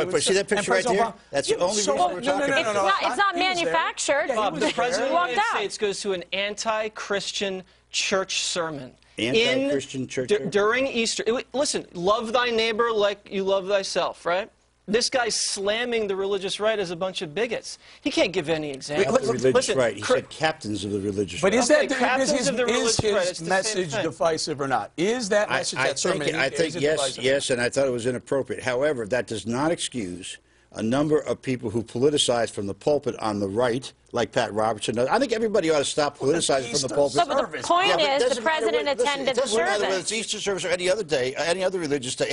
But see that picture right there? That's the only reason we're talking about it. It's not manufactured. Bob, the President of the United States goes to an anti-Christian church sermon. Anti-Christian church sermon? During Easter. Listen, love thy neighbor like you love thyself, right? This guy's slamming the religious right as a bunch of bigots. He can't give any examples. The religious right. He said captains of the religious right. But is his message divisive or not? Is that message that sermon? I think yes, and I thought it was inappropriate. However, that does not excuse a number of people who politicize from the pulpit on the right, like Pat Robertson does. I think everybody ought to stop politicizing from the pulpit. But the point is, the president attended the service. It doesn't matter whether it's Easter service or any other day, any other religious day,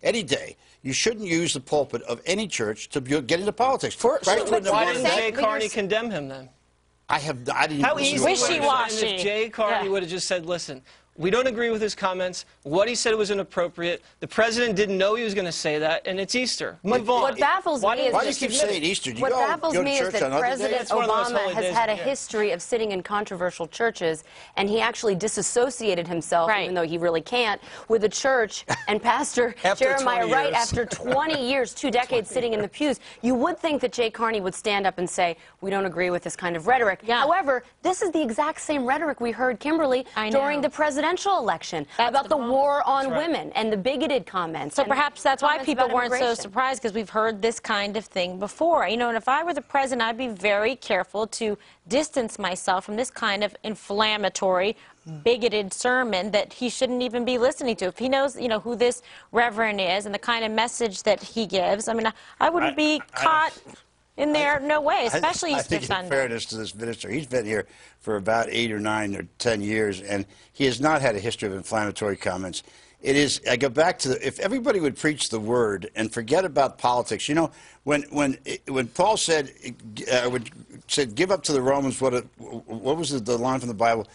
any day. You shouldn't use the pulpit of any church to get into politics. Why didn't Jay Carney condemn him then? I didn't. How easy wishy-washy. If Jay Carney would have just said, listen, we don't agree with his comments. What he said was inappropriate. The president didn't know he was going to say that, and it's Easter. Move on. What baffles me is why do you keep saying Easter? What baffles me is that President Obama has had a history of sitting in controversial churches, and he actually disassociated himself, even though he really can't, with the church and Pastor Jeremiah Wright after 20 years, 2 decades sitting in the pews. You would think that Jay Carney would stand up and say, we don't agree with this kind of rhetoric. However, this is the exact same rhetoric we heard, Kimberly, during the presidential election about the war on women and the bigoted comments. So perhaps that's why people weren't so surprised, because we've heard this kind of thing before. You know, and if I were the president, I'd be very careful to distance myself from this kind of inflammatory, bigoted sermon that he shouldn't even be listening to. If he knows, you know, who this reverend is and the kind of message that he gives, I mean, I wouldn't be caught in there, no way, especially Easter Sunday. I think in fairness to this minister, he's been here for about 8 or 9 or 10 years, and he has not had a history of inflammatory comments. It is, I go back to if everybody would preach the word and forget about politics. You know, when Paul said, give up to the Romans, what was the line from the Bible?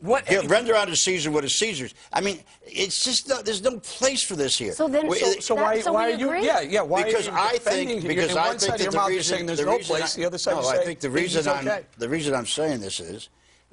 Render unto Caesar what is Caesar's. I mean, it's just there's no place for this here. So then, why are you? Why because are you defending? Because I think that the reason saying there's no place, the other side no, I think the reason I'm saying this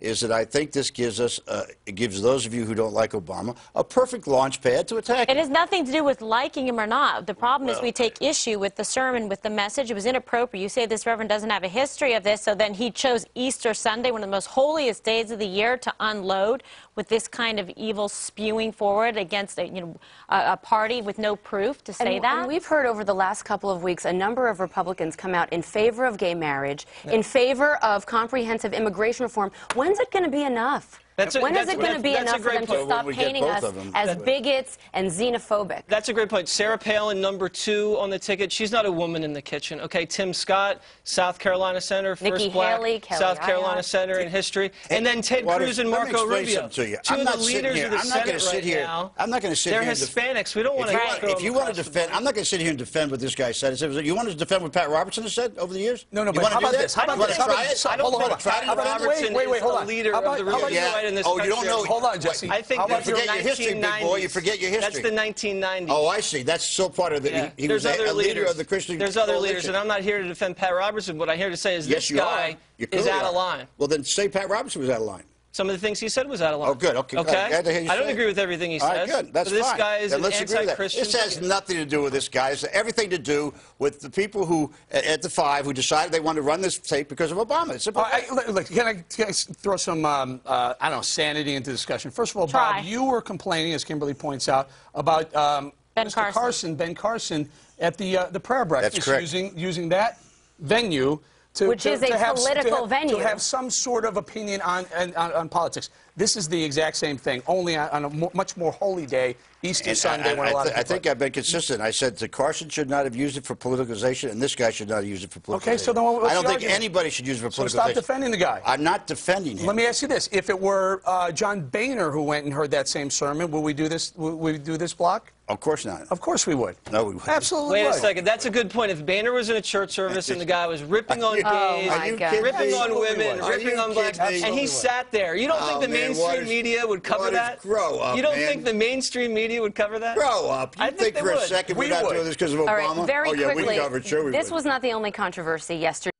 is that I think this gives us, it gives those of you who don't like Obama a perfect launch pad to attack him. It has nothing to do with liking him or not. The problem is we take issue with the sermon, with the message. It was inappropriate. You say this reverend doesn't have a history of this, so then he chose Easter Sunday, one of the most holiest days of the year, to unload with this kind of evil spewing forward against a party with no proof to say that. And we've heard over the last couple of weeks a number of Republicans come out in favor of gay marriage, in favor of comprehensive immigration reform. When's it going to be enough? When is it going to be enough for them to stop painting us as bigots and xenophobic? That's a great point. Sarah Palin, #2 on the ticket. She's not a woman in the kitchen. Okay, Tim Scott, South Carolina Senator, first black South Carolina Senator in history. And then Ted Cruz and Marco Rubio. Two of the leaders of the Senate right now. I'm not going to sit here. They're Hispanics. We don't want to. If you want to defend, I'm not going to sit here and defend what this guy said. You want to defend what Pat Robertson has said over the years? No, but how about this? I don't want to try it. I don't want to try it. Robertson is the leader of the religious right in this country. You don't know. Hold on, Jesse. I think you forget your history, big boy. You forget your history. That's the 1990s. Oh, I see. That's still part of the. He was a leader of the Christian. There's other leaders, and I'm not here to defend Pat Robertson. What I'm here to say is this guy is out of line. Well, then say Pat Robertson was out of line. Some of the things he said was out of line. Oh, good. Okay. I don't agree with everything he says. All right, good. That's fine. This guy is an anti-Christian. This has nothing to do with this guy. It's everything to do with the people who, at the 5, who decided they wanted to run this tape because of Obama. It's look, can I throw some, I don't know, sanity into discussion? First of all, Bob, you were complaining, as Kimberly points out, about Ben Carson at the prayer breakfast, using that venue. Which is a political venue. To have some sort of opinion on politics. This is the exact same thing, only on a much more holy day, Easter Sunday, when a lot of people... I think I've been consistent. I said that Carson should not have used it for politicalization, and this guy should not have used it for politicalization. Okay, so then what's I don't think anybody should use it for politicalization. So stop defending the guy. I'm not defending him. Let me ask you this. If it were John Boehner who went and heard that same sermon, would we do this, block? Of course not. Of course we would. No, we wouldn't. Absolutely. Wait a second. That's a good point. If Boehner was in a church service and the guy was ripping on gays, ripping on women, ripping on blacks, and he sat there, you don't think the mainstream media would cover that? Grow up, You don't think the mainstream media would cover that? Grow up. You think for a second we're not doing this because of Obama? All right, very quickly, we covered. Sure we would. This was not the only controversy yesterday.